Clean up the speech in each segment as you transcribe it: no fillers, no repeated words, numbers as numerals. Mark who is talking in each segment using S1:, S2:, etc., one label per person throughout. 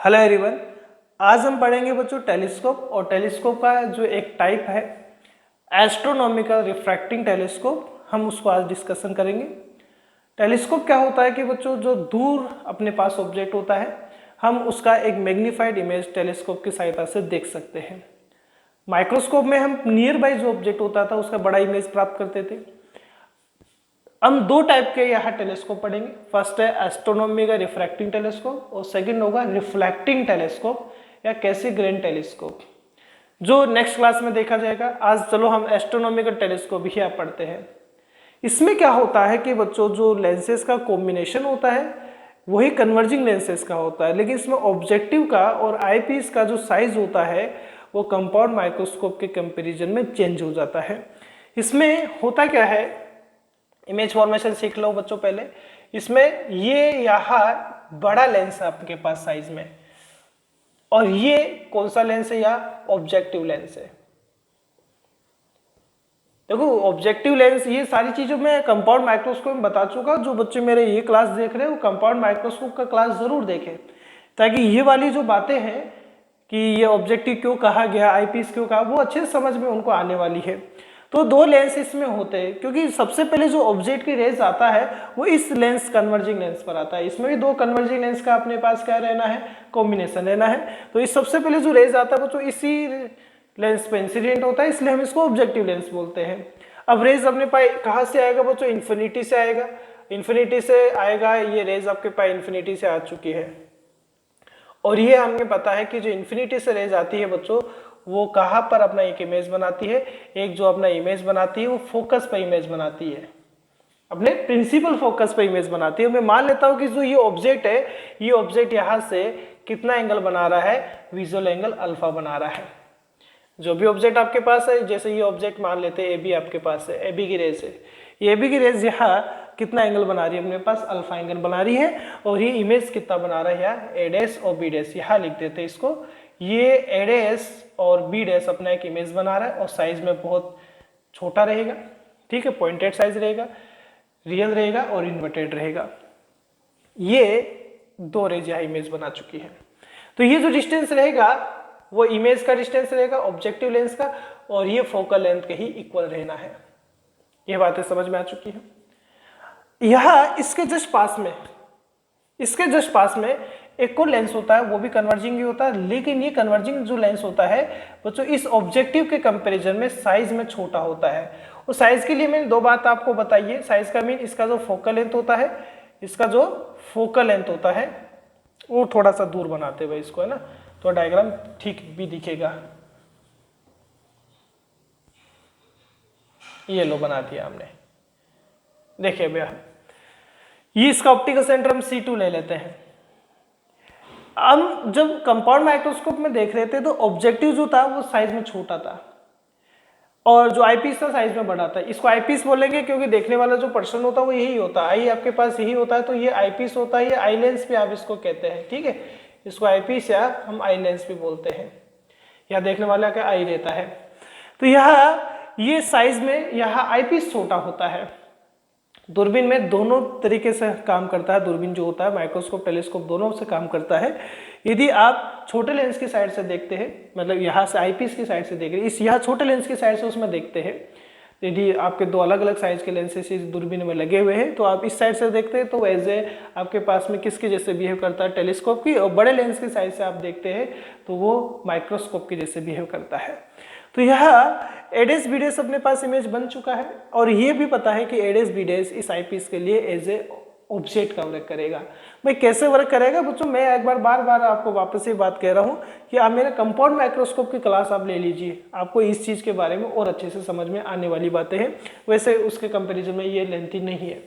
S1: Hello everyone. आज हम पढ़ेंगे बच्चों टेलीस्कोप, और टेलीस्कोप का जो एक टाइप है एस्ट्रोनॉमिकल रिफ्रैक्टिंग टेलीस्कोप, हम उसको आज डिस्कशन करेंगे। टेलीस्कोप क्या होता है कि बच्चों जो दूर अपने पास ऑब्जेक्ट होता है हम उसका एक मैग्नीफाइड इमेज टेलीस्कोप की सहायता से देख सकते हैं। माइक्रोस्कोप में हम नियर बाई जो ऑब्जेक्ट होता था उसका बड़ा इमेज प्राप्त करते थे। हम दो टाइप के यहाँ टेलीस्कोप पढ़ेंगे। फर्स्ट है एस्ट्रोनॉमी का रिफ्रैक्टिंग टेलीस्कोप और सेकंड होगा रिफ्लेक्टिंग टेलीस्कोप या कैसीग्रेन टेलीस्कोप, जो नेक्स्ट क्लास में देखा जाएगा। आज चलो हम एस्ट्रोनॉमी का टेलीस्कोप ही आप पढ़ते हैं। इसमें क्या होता है कि बच्चों जो लेंसेज का कॉम्बिनेशन होता है वही कन्वर्जिंग लेंसेज का होता है, लेकिन इसमें ऑब्जेक्टिव का और आईपीस का जो साइज होता है वो कंपाउंड माइक्रोस्कोप के कंपेरिजन में चेंज हो जाता है। इसमें होता क्या है, इमेज फॉर्मेशन सीख लो बच्चों पहले। इसमें ये यहाँ बड़ा लेंस है आपके पास साइज में, और ये कौन सा लेंस है, या ऑब्जेक्टिव लेंस है। देखो ऑब्जेक्टिव लेंस, ये सारी चीजों में कंपाउंड माइक्रोस्कोप में बता चुका। जो बच्चे मेरे ये क्लास देख रहे हैं वो कंपाउंड माइक्रोस्कोप का क्लास जरूर देखें, ताकि ये वाली जो बातें हैं कि ये ऑब्जेक्टिव क्यों कहा गया, आईपीस क्यों कहा, वो अच्छे समझ में उनको आने वाली है। तो दो लेंस इसमें होते हैं, क्योंकि सबसे पहले जो ऑब्जेक्ट की रेज आता है वो इस लेंस कन्वर्जिंग लेंस पर आता है। इसमें भी दो कन्वर्जिंग लेंस का अपने पास क्या रहना है, कॉम्बिनेशन रहना है। तो इस सबसे पहले जो रेज आता है वो तो इसी लेंस पे इंसिडेंट होता है, इसलिए हम इसको ऑब्जेक्टिव लेंस बोलते हैं। अब रेज अपने पास कहाँ से आएगा बच्चों, इन्फिनिटी से आएगा। इन्फिनिटी से आएगा, ये रेज आपके पास इन्फिनिटी से आ चुकी है। और ये हमें पता है कि जो इन्फिनिटी से रेज आती है बच्चों वो कहाँ पर अपना एक इमेज बनाती है। एक जो अपना इमेज बनाती है वो फोकस पर इमेज बनाती है, अपने प्रिंसिपल फोकस पर इमेज बनाती है। मैं मान लेता हूँ कि जो ये ऑब्जेक्ट है, ये ऑब्जेक्ट यहाँ से कितना एंगल बना रहा है, विजुअल एंगल अल्फा बना रहा है। जो भी ऑब्जेक्ट आपके पास है, जैसे ये ऑब्जेक्ट मान लेते हैं ए बी आपके पास है, ए बी की रेज है, ये ए बी की रेज यहाँ कितना एंगल बना रही है अपने पास, अल्फा एंगल बना रही है। और ये इमेज कितना बना रहा है, यहाँ ए डैश और बी डैश, यहाँ लिख देते हैं इसको। ये ए डैश और बी डैश अपना एक इमेज बना रहा है और साइज में बहुत छोटा रहेगा, ठीक है, पॉइंटेड साइज रहेगा, रियल रहेगा और इन्वर्टेड रहेगा। ये दो रेज यहाँ इमेज बना चुकी है। तो ये जो डिस्टेंस रहेगा वो इमेज का डिस्टेंस रहेगा ऑब्जेक्टिव लेंस का, और ये फोकल लेंथ के ही इक्वल रहना है। ये बातें समझ में आ चुकी है। यह इसके जस्ट पास में एक और लेंस होता है, वो भी कन्वर्जिंग ही होता है, लेकिन ये कन्वर्जिंग जो लेंस होता है बच्चों इस ऑब्जेक्टिव के कंपैरिजन में साइज में छोटा होता है। और साइज के लिए मैंने दो बात आपको बताई है। साइज का मीन इसका जो फोकल लेंथ होता है, इसका जो फोकल लेंथ होता है वो थोड़ा सा दूर बनाते हुए इसको, है ना, तो डायग्राम ठीक भी दिखेगा। ये लो बना दिया हमने, देखिए भैया, ये इसका ऑप्टिकल सेंटर हम C2 ले लेते हैं। हम जब कंपाउंड माइक्रोस्कोप में देख रहे थे तो ऑब्जेक्टिव जो था वो साइज में छोटा था और जो आईपीस था साइज में बड़ा था। इसको आईपीस बोलेंगे क्योंकि देखने वाला जो पर्सन होता है वो यही होता है, आई आपके पास यही होता है, तो ये आईपीस होता है। ये आई लेंस भी आप इसको कहते हैं, ठीक है, इसको आईपीस या हम आई लेंस भी बोलते हैं, या देखने वाला का आई रहता है। तो यहाँ ये साइज में यहाँ आईपीस छोटा होता है। दूरबीन में दोनों तरीके से काम करता है। दूरबीन जो होता है, माइक्रोस्कोप टेलीस्कोप दोनों से काम करता है। यदि आप छोटे लेंस की साइड से देखते हैं, मतलब यहाँ से आईपीस की साइड से देख रहे हैं, इस यहाँ छोटे लेंस की साइड से उसमें देखते हैं, यदि आपके दो अलग अलग साइज के लेंसेस इस दूरबीन में लगे हुए हैं तो आप इस साइड से देखते हैं तो एज ए आपके पास में किसके जैसे बिहेव करता है, टेलीस्कोप की। और बड़े लेंस की साइड से आप देखते हैं तो वो माइक्रोस्कोप की जैसे बिहेव करता है। तो यहाँ एडेस बीडेस अपने पास इमेज बन चुका है, और ये भी पता है कि एडेस बीडेस इस आईपीस के लिए एज ए ऑब्जेक्ट का वर्क करेगा। भाई कैसे वर्क करेगा बच्चों, मैं एक बार बार आपको वापस से बात कह रहा हूँ कि आप मेरे कंपाउंड माइक्रोस्कोप की क्लास आप ले लीजिए, आपको इस चीज़ के बारे में और अच्छे से समझ में आने वाली बातें हैं। वैसे उसके कंपैरिजन में ये लेंथी नहीं है।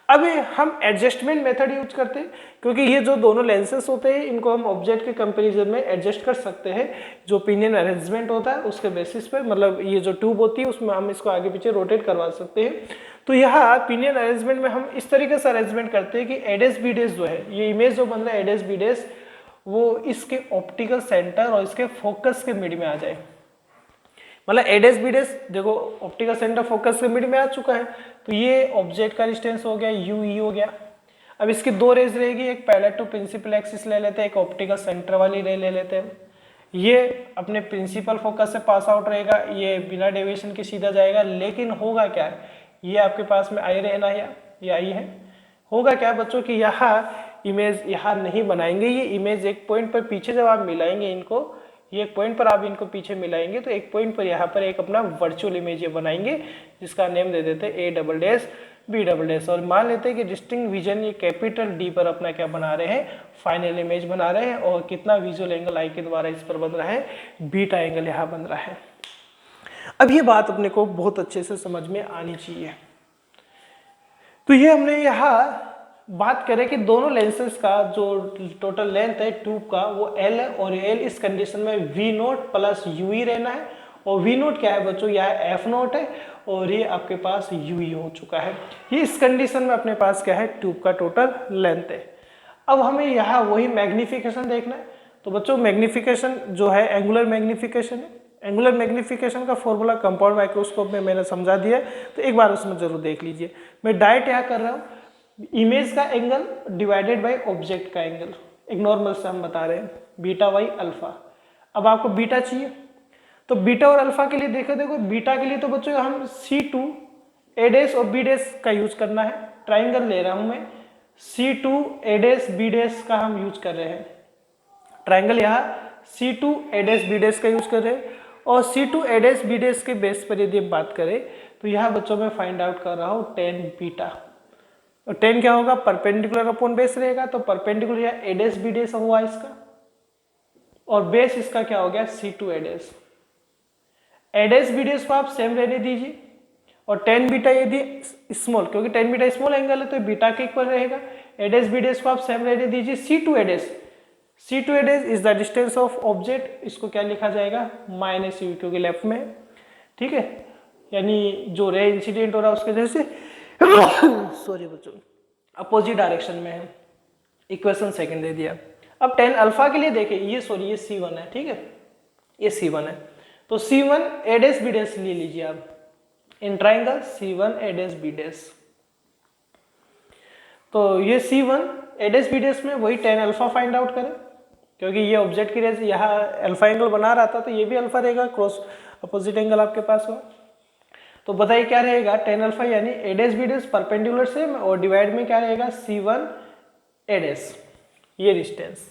S1: अब हम एडजस्टमेंट मेथड यूज करते हैं, क्योंकि ये जो दोनों लेंसेस होते हैं इनको हम ऑब्जेक्ट के कंपैरिजन में एडजस्ट कर सकते हैं। जो पिनियन अरेंजमेंट होता है उसके बेसिस पे, मतलब ये जो ट्यूब होती है उसमें हम इसको आगे पीछे रोटेट करवा सकते हैं। तो यहाँ पिनियन अरेंजमेंट में हम इस तरीके से अरेंजमेंट करते हैं कि एडेस बीडेस जो है, ये इमेज जो बन रहा है एडेस बीडेस, वो इसके ऑप्टिकल सेंटर और इसके फोकस के मिड में आ जाए। मतलब एडेस बीडेस देखो ऑप्टिकल सेंटर फोकस के मिड में आ चुका है, तो ये ऑब्जेक्ट का डिस्टेंस हो गया, यू ई हो गया। अब इसकी दो रेज रहेगी, एक पैरेलल टू प्रिंसिपल एक्सिस ले लेते हैं, एक ऑप्टिकल सेंटर वाली रे ले लेते हैं। ये अपने प्रिंसिपल फोकस से पास आउट रहेगा, ये बिना डेविएशन के सीधा जाएगा, लेकिन होगा क्या, ये आपके पास में आई रहना है, ये आई है। होगा क्या बच्चों कि यहाँ इमेज यहाँ नहीं बनाएंगे, ये इमेज एक पॉइंट पर पीछे जब आप मिलाएंगे इनको, ये एक पॉइंट पर आप इनको पीछे मिलाएंगे तो एक पॉइंट पर यहाँ पर एक अपना वर्चुअल इमेज ये बनाएंगे, जिसका नेम दे देते हैं A'(B') और मान लेते हैं कि डिस्टिंक्ट विजन ये कैपिटल D पर अपना क्या बना रहे हैं, फाइनल इमेज बना रहे हैं। और कितना विजुअल एंगल आई के द्वारा इस पर बन रहा है, बीटा एंगल यहाँ बन रहा है। अब ये बात अपने को बहुत अच्छे से समझ में आनी चाहिए। तो ये हमने यहाँ बात करें कि दोनों लेंसेज का जो टोटल लेंथ है ट्यूब का वो L है, और L इस कंडीशन में V0 प्लस UE रहना है। और V0 क्या है बच्चों, यह F0 है, और ये आपके पास UE हो चुका है। ये इस कंडीशन में अपने पास क्या है, ट्यूब का टोटल लेंथ है। अब हमें यहाँ वही मैग्निफिकेशन देखना है। तो बच्चों मैग्निफिकेशन जो है एंगुलर मैग्निफिकेशन है। एंगुलर मैग्निफिकेशन का फॉर्मूला कंपाउंड माइक्रोस्कोप में मैंने समझा दिया है, तो एक बार उसमें जरूर देख लीजिए। मैं डायरेक्ट यहाँ कर रहा हूँ, इमेज का एंगल डिवाइडेड बाय ऑब्जेक्ट का एंगल, एक नॉर्मल से हम बता रहे हैं, बीटा बाई अल्फा। अब आपको बीटा चाहिए, तो बीटा और अल्फा के लिए देखो बीटा के लिए तो बच्चों हम C2A' और B' का यूज करना है। ट्राइंगल ले रहा हूं मैं, C2A' B' का हम यूज कर रहे हैं। ट्राइंगल यहाँ C2A' B' का यूज कर रहे हैं। और C2A' B' के बेस पर यदि हम बात करें तो यहाँ बच्चों में फाइंड आउट कर रहा हूँ tan बीटा। और tan क्या होगा, परपेंडिकुलर अपॉन बेस रहेगा, तो परपेंडिकुलर या A' B' हुआ इसका, और बेस इसका क्या हो गया, C2A'। A' B' को आप सेम रहने दीजिए, और tan बीटा यदि स्मॉल, क्योंकि tan बीटा स्मॉल एंगल है तो बीटा के इक्वल रहेगा। A' B' को आप सेम रहने दीजिए। C2A' is the distance of object, इसको क्या लिखा जाएगा, -u, क्योंकि लेफ्ट में, ठीक है, यानी जो रे इंसिडेंट हो रहा है उसके जैसे सॉरी बच्चों, अपोजिट डायरेक्शन में है। इक्वेशन सेकंड दे दिया। अब tan अल्फा के लिए देखिए, ये सॉरी ये C1 है, ठीक है, ये C1 है, तो C1 A' B' ले लीजिए आप in triangle C1 A' B'। तो ये C1 A' B' में वही tan अल्फा फाइंड आउट करें, क्योंकि ये ऑब्जेक्ट की रेज यहाँ अल्फा एंगल बना रहा था, तो ये भी अल्फा रहेगा, क्रॉस अपोजिट एंगल आपके पास हो। तो बताइए क्या रहेगा, tan अल्फा यानी A' B' परपेंडिकुलर से, और डिवाइड में क्या रहेगा, C1 A', ये डिस्टेंस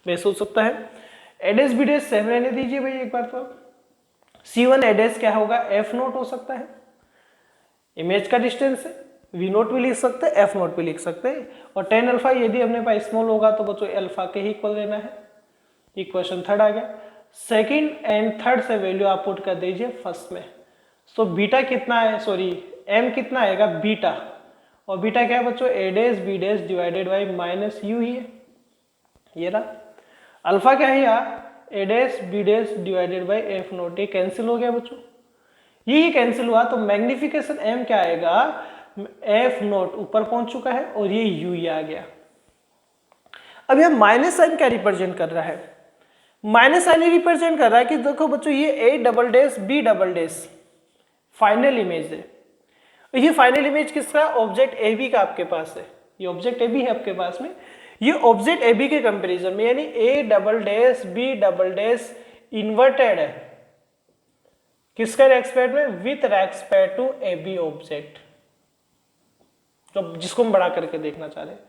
S1: बेस हो सकता है। A' B' सेम रहने दीजिए भाई एक बार, तो C1 A' क्या होगा, F0 हो सकता है, इमेज का डिस्टेंस है, V0 भी लिख सकते हैं, F0 भी लिख सकते हैं। और tan अल्फा यदि अपने पास स्मॉल होगा तो बच्चों अल्फा के ही इक्वल लेना है। इक्वेशन थर्ड आ गया। सेकंड एंड थर्ड से वैल्यू आप पुट कर दीजिए फर्स्ट में। सो बीटा कितना है, सॉरी m कितना आएगा, बीटा, और बीटा क्या है बच्चों, A' B' divided by -u ही है, ये रहा। अल्फा क्या है यहाँ, A' B' divided by F0, ये कैंसिल हो गया बच्चों, ये कैंसिल हुआ, तो मैग्निफिकेशन m क्या आएगा, F0 ऊपर पहुंच चुका है, और ये u ही आ गया। अब यह माइनस साइन क्या रिप्रेजेंट कर रहा है, माइनस साइन रिप्रेजेंट कर रहा है कि देखो बच्चों ये A' B' फाइनल इमेज है। ये फाइनल इमेज किसका, ऑब्जेक्ट AB का आपके पास है, ये ऑब्जेक्ट AB है आपके पास में, ये ऑब्जेक्ट AB के कंपैरिजन में, यानी A' B' इन्वर्टेड है किसका रेस्पेक्ट में, with respect to AB object, तो जिसको हम बड़ा करके देखना चाह रहे हैं।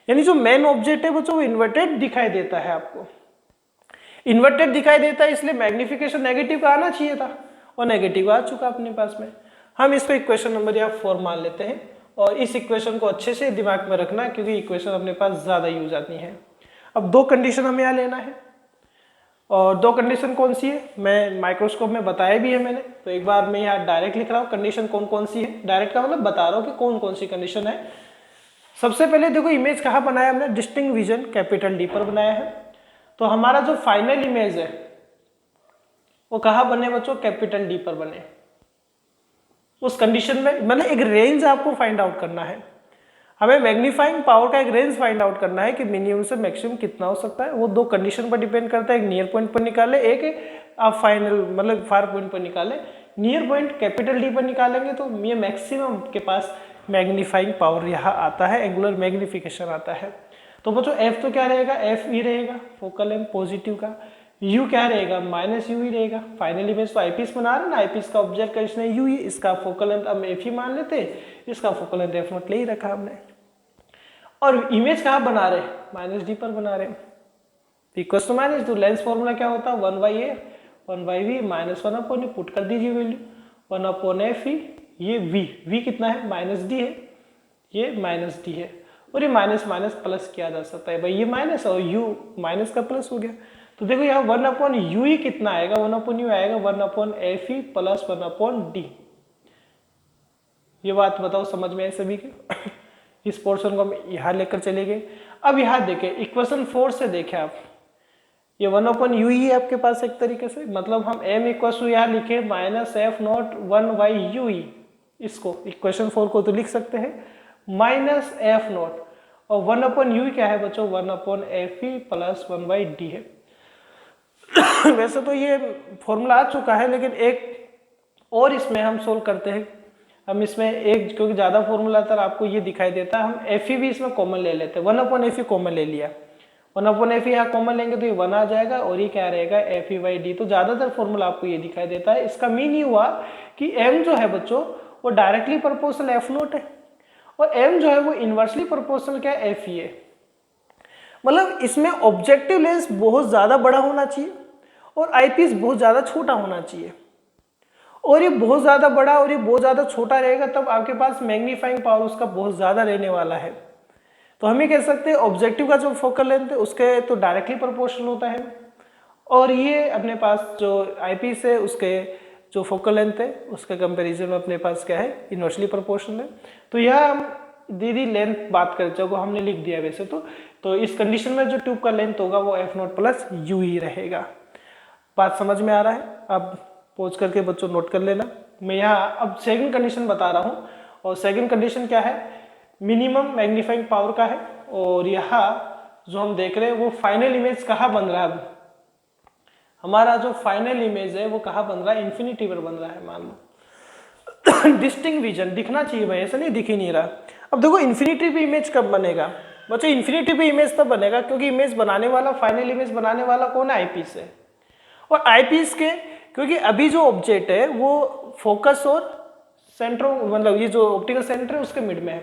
S1: यानी जो मेन ऑब्जेक्ट है बच्चों वो इन्वर्टेड दिखाई देता है, आपको इन्वर्टेड दिखाई देता है, इसलिए मैग्निफिकेशन नेगेटिव का आना चाहिए था, और नेगेटिव आ चुका अपने पास में। हम इसको इक्वेशन नंबर या 4 मान लेते हैं, और इस इक्वेशन को अच्छे से दिमाग में रखना, क्योंकि इक्वेशन अपने पास ज्यादा यूज आती है। अब दो कंडीशन हमें यहाँ लेना है, और दो कंडीशन कौन सी है, मैं माइक्रोस्कोप में बताया भी है मैंने, तो एक बार मैं यहाँ डायरेक्ट लिख रहा हूँ कंडीशन कौन कौन सी है। डायरेक्ट का मतलब बता रहा हूँ कि कौन कौन सी कंडीशन है। सबसे पहले देखो इमेज कहाँ बनाया हमने, डिस्टिंक्ट विजन कैपिटल D पर बनाया है, तो हमारा जो फाइनल इमेज है वो कहाँ बने बच्चों, कैपिटल D पर बने। उस कंडीशन में मतलब एक रेंज आपको फाइंड आउट करना है, हमें मैग्नीफाइंग पावर का एक रेंज फाइंड आउट करना है कि मिनिमम से मैक्सिमम कितना हो सकता है। वो दो कंडीशन पर डिपेंड करता है, एक नियर पॉइंट पर निकाले, एक आप फाइनल मतलब फार पॉइंट पर निकाले। नियर पॉइंट कैपिटल D पर निकालेंगे तो ये मैक्सिमम के पास मैग्नीफाइंग पावर यहाँ आता है, एंगुलर मैग्निफिकेशन आता है। तो बच्चों एफ तो क्या रहेगा, एफ ई रहेगा फोकल लेंथ पॉजिटिव का, यू क्या रहेगा माइनस यू ही रहेगा। फाइनल इमेज तो आईपीस बना रहे ना, आईपीस का ऑब्जेक्ट का इसने यू ही, इसका फोकल लेंथ हम एफ ही मान लेते, इसका फोकल लेंथ एफ नॉट ले ही रखा हमने। और इमेज कहाँ बना रहे, माइनस डी पर बना रहे, इक्वल टू माइनस, तो लेंस फॉर्मूला क्या होता है 1/a 1/v minus 1/e, put कर दीजिए वैल्यू 1/f, ये v कितना है माइनस डी है, ये माइनस डी है, और ये माइनस माइनस प्लस किया जा सकता है भाई, ये माइनस और u माइनस का प्लस हो गया। तो देखो यहाँ 1/u ही कितना आएगा, 1/u आएगा 1/fe प्लस 1/d। ये बात बताओ समझ में आए सभी के? इस पोर्शन को हम यहाँ लेकर चले गए। अब यहाँ देखें इक्वेशन 4 से देखें आप, ये 1/u ही है आपके पास एक तरीके से, मतलब हम m इक्वल टू यहाँ लिखे माइनस एफ नॉट 1/u, इसको इक्वेशन 4 को तो लिख सकते हैं माइनस एफ नॉट, और 1/u क्या है बच्चों 1/fe प्लस 1/d है। वैसे तो ये फॉर्मूला आ चुका है, लेकिन एक और इसमें हम सोल्व करते हैं। हम इसमें एक, क्योंकि ज़्यादा फॉर्मूला था आपको ये दिखाई देता है, हम एफ भी इसमें कॉमन ले लेते हैं। 1/f कॉमन ले लिया, 1/f यहाँ कॉमन लेंगे तो ये 1 आ जाएगा, और ये क्या रहेगा fe/d। तो ज़्यादातर फॉर्मूला आपको ये दिखाई देता है। इसका मीन ये हुआ कि m जो है बच्चों वो डायरेक्टली प्रोपोर्शनल एफ नॉट है, और m जो है वो इनवर्सली प्रोपोर्शनल क्या है fe है। मतलब इसमें ऑब्जेक्टिव लेंस बहुत ज़्यादा बड़ा होना चाहिए और आईपीस बहुत ज़्यादा छोटा होना चाहिए, और ये बहुत ज़्यादा बड़ा और ये बहुत ज़्यादा छोटा रहेगा तब आपके पास मैग्नीफाइंग पावर उसका बहुत ज़्यादा रहने वाला है। तो हम ये कह सकते हैं ऑब्जेक्टिव का जो फोकल लेंथ है उसके तो डायरेक्टली प्रोपोर्शनल होता है, और ये अपने पास जो आईपीस है उसके जो फोकल लेंथ है उसके कंपैरिजन में अपने पास क्या है इनवर्सली प्रोपोर्शनल है। तो यह हम दीदी लेंथ बात करें जो हमने लिख दिया वैसे तो इस कंडीशन में जो ट्यूब का लेंथ होगा वो एफ नॉट प्लस यू ही रहेगा। बात समझ में आ रहा है? आप पॉज करके बच्चों नोट कर लेना। मैं यहाँ अब सेकंड कंडीशन बता रहा हूँ, और सेकंड कंडीशन क्या है मिनिमम मैग्नीफाइंग पावर का है, और यहाँ जो हम देख रहे हैं वो फाइनल इमेज कहाँ बन रहा है। अब हमारा जो फाइनल इमेज है वो कहाँ बन रहा है, इन्फिनिटी पर बन रहा है मान लो। डिस्टिंक्ट विजन दिखना चाहिए भाई, ऐसा नहीं दिख ही नहीं रहा। अब देखो इन्फिनिटी पे इमेज कब बनेगा बच्चों, इन्फिनिटी पे इमेज तब बनेगा क्योंकि इमेज बनाने वाला, फाइनल इमेज बनाने वाला कौन है, आईपीस है। और आईपीस के क्योंकि अभी जो ऑब्जेक्ट है वो फोकस और सेंटर, मतलब ये जो ऑप्टिकल सेंटर है उसके मिड में है,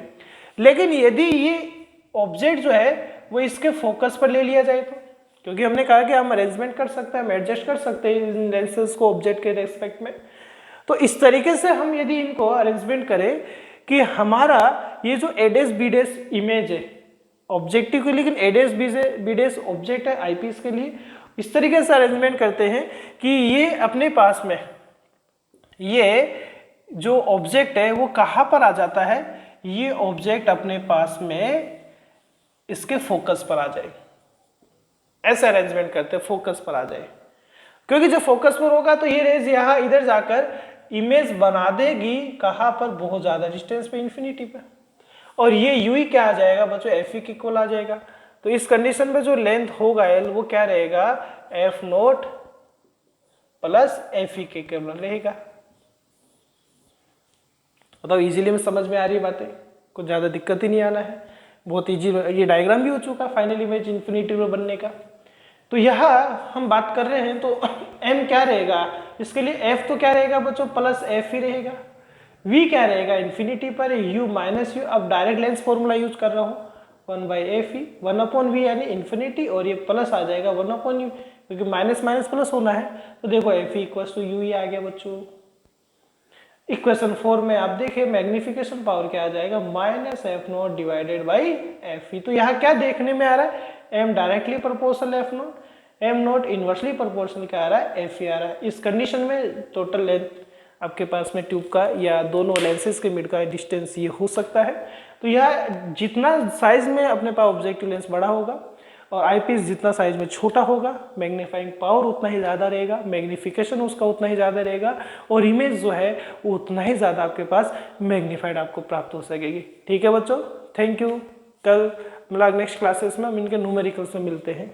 S1: लेकिन यदि ये ऑब्जेक्ट जो है वो इसके फोकस पर ले लिया जाए तो, क्योंकि हमने कहा कि हम अरेंजमेंट कर सकते हैं, हम एडजस्ट कर सकते हैं इन लेंसेज को ऑब्जेक्ट के रेस्पेक्ट में। तो इस तरीके से हम यदि इनको अरेंजमेंट करें कि हमारा ये जो ए डैश बी डैश इमेज है ऑब्जेक्टिव के लिए, लेकिन ए डैश बी डैश ऑब्जेक्ट है आईपीस के लिए, इस तरीके से अरेंजमेंट करते हैं कि ये अपने पास में ये जो ऑब्जेक्ट है वो कहाँ पर आ जाता है, ये ऑब्जेक्ट अपने पास में इसके फोकस पर आ जाए। ऐसे अरेंजमेंट करते हैं फोकस पर आ जाए, क्योंकि जब फोकस पर होगा तो ये रेज यहाँ इधर जाकर इमेज बना देगी कहाँ पर, बहुत ज्यादा डिस्टेंस पे, इन्फिनिटी पे, और ये यू ही क्या आ जाएगा बच्चों एफ के इक्वल आ जाएगा। तो इस कंडीशन में जो लेंथ होगा एल वो क्या रहेगा एफ नोट प्लस एफ के इक्वल रहेगा। मतलब इजीली में समझ में आ रही है बातें, कुछ ज्यादा दिक्कत ही नहीं आना है, बहुत इजी। ये डायग्राम भी हो चुका फाइनल इमेज इन्फिनिटी में बनने का। तो यहाँ हम बात कर रहे हैं तो m क्या रहेगा इसके लिए, f तो क्या रहेगा बच्चों प्लस f ही रहेगा, v क्या रहेगा इन्फिनिटी पर, u माइनस यू। अब डायरेक्ट लेंस फॉर्मूला यूज कर रहा हूँ 1/f 1/v यानी इन्फिनिटी, और ये प्लस आ जाएगा 1/u, क्योंकि माइनस माइनस प्लस होना है। तो देखो f इक्वल टू यू ही आ गया बच्चों। इक्वेशन 4 में आप देखिए मैग्निफिकेशन पावर क्या आ जाएगा minus F naught divided by F E. तो यहाँ क्या देखने में आ रहा है, M directly proportional F naught, M not inversely proportional क्या आ रहा है एफ ई आ रहा है। इस कंडीशन में टोटल लेंथ आपके पास में ट्यूब का या दोनों लेंसेज के मिड का डिस्टेंस ये हो सकता है। तो यह जितना साइज में अपने पास ऑब्जेक्टिव लेंस बड़ा होगा और आईपीस जितना साइज में छोटा होगा, मैग्नीफाइंग पावर उतना ही ज़्यादा रहेगा, मैग्निफिकेशन उसका उतना ही ज़्यादा रहेगा, और इमेज जो है वो उतना ही ज़्यादा आपके पास मैग्नीफाइड आपको प्राप्त हो सकेगी। ठीक है बच्चों, थैंक यू। कल मतलब नेक्स्ट क्लासेस में हम इनके न्यूमेरिकल्स में मिलते हैं।